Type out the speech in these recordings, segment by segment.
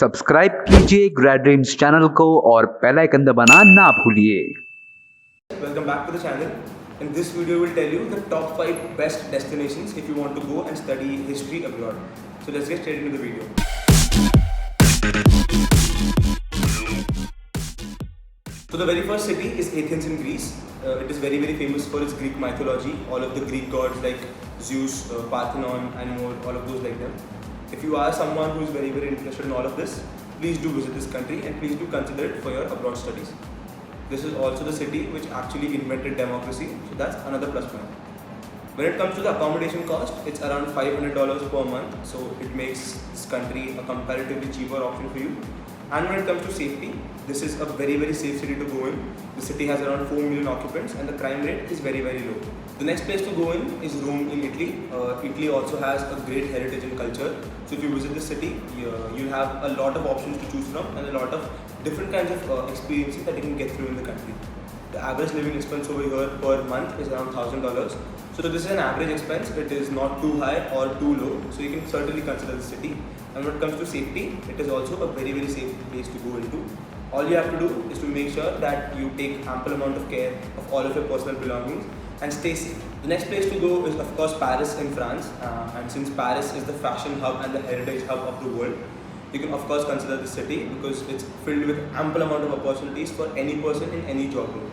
Subscribe कीजिए grade dreams channel को और बेल आइकन दबाना ना भूलिए। Welcome back to the channel. In this video, we'll tell you the top 5 best destinations if you want to go and study history abroad. So let's get straight into the video. So the very first city is Athens in Greece. It is very famous for its Greek mythology. All of the Greek gods like Zeus, Parthenon, and more, all of those like them. If you are someone who is very interested in all of this, please do visit this country and please do consider it for your abroad studies. This is also the city which actually invented democracy, so that's another plus point. When it comes to the accommodation cost, it's around $500 per month, so it makes this country a comparatively cheaper option for you. And when it comes to safety, this is a very safe city to go in. The city has around 4 million occupants and the crime rate is very low. The next place to go in is Rome in Italy. Italy also has a great heritage and culture. So if you visit this city, you'll have a lot of options to choose from and a lot of different kinds of experiences that you can get through in the country. The average living expense over here per month is around $1,000. So this is an average expense. It is not too high or too low. So you can certainly consider the city. And when it comes to safety, it is also a very safe place to go into. All you have to do is to make sure that you take ample amount of care of all of your personal belongings and stay safe. The next place to go is of course Paris in France. And since Paris is the fashion hub and the heritage hub of the world, you can of course consider this city because it's filled with ample amount of opportunities for any person in any job role.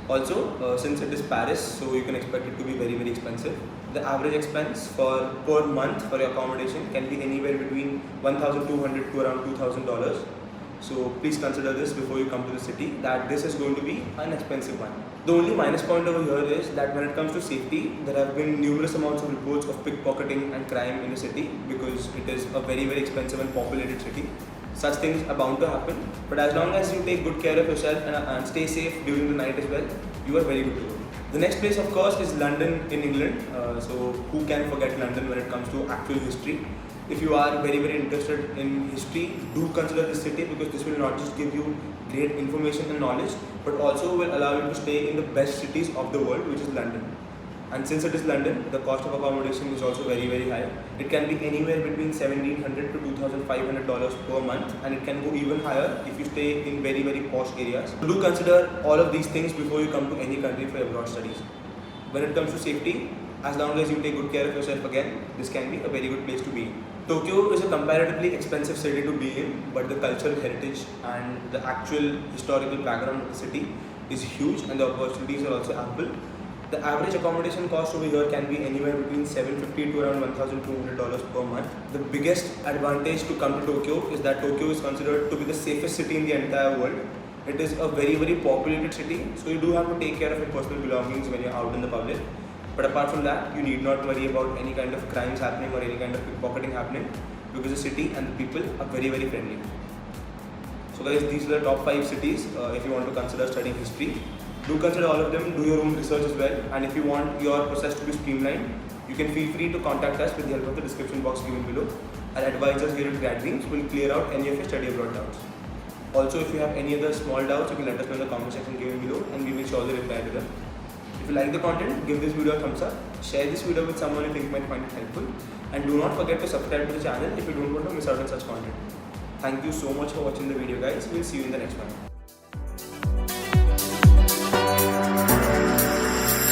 Also, since it is Paris, so you can expect it to be very expensive. The average expense for per month for your accommodation can be anywhere between $1,200 to around $2,000. So please consider this before you come to the city, that this is going to be an expensive one. The only minus point over here is that when it comes to safety, there have been numerous amounts of reports of pickpocketing and crime in the city because it is a very expensive and populated city. Such things are bound to happen, but as long as you take good care of yourself and stay safe during the night as well, you are very good to go. The next place of course is London in England. So who can forget London when it comes to actual history? If you are very interested in history, do consider this city because this will not just give you great information and knowledge, but also will allow you to stay in the best cities of the world, which is London. And since it is London, the cost of accommodation is also very high. It can be anywhere between $1,700 to $2,500 per month, and it can go even higher if you stay in very posh areas. So do consider all of these things before you come to any country for abroad studies. When it comes to safety, as long as you take good care of yourself again, this can be a very good place to be in. Tokyo is a comparatively expensive city to be in, but the cultural heritage and the actual historical background of the city is huge and the opportunities are also ample. The average accommodation cost over here can be anywhere between $750 to around $1,200 per month. The biggest advantage to come to Tokyo is that Tokyo is considered to be the safest city in the entire world. It is a very populated city, so you do have to take care of your personal belongings when you're out in the public. But apart from that, you need not worry about any kind of crimes happening or any kind of pickpocketing happening because the city and the people are very friendly. So guys, these are the top 5 cities if you want to consider studying history. Do consider all of them, do your own research as well, and if you want your process to be streamlined, you can feel free to contact us with the help of the description box given below. Our advisors here at Grad Dreams will clear out any of your study abroad doubts. Also, if you have any other small doubts, you can let us know in the comment section given below and we will surely reply to them. If you like the content, give this video a thumbs up, share this video with someone you think might find it helpful, and do not forget to subscribe to the channel if you don't want to miss out on such content. Thank you so much for watching the video guys, we'll see you in the next one.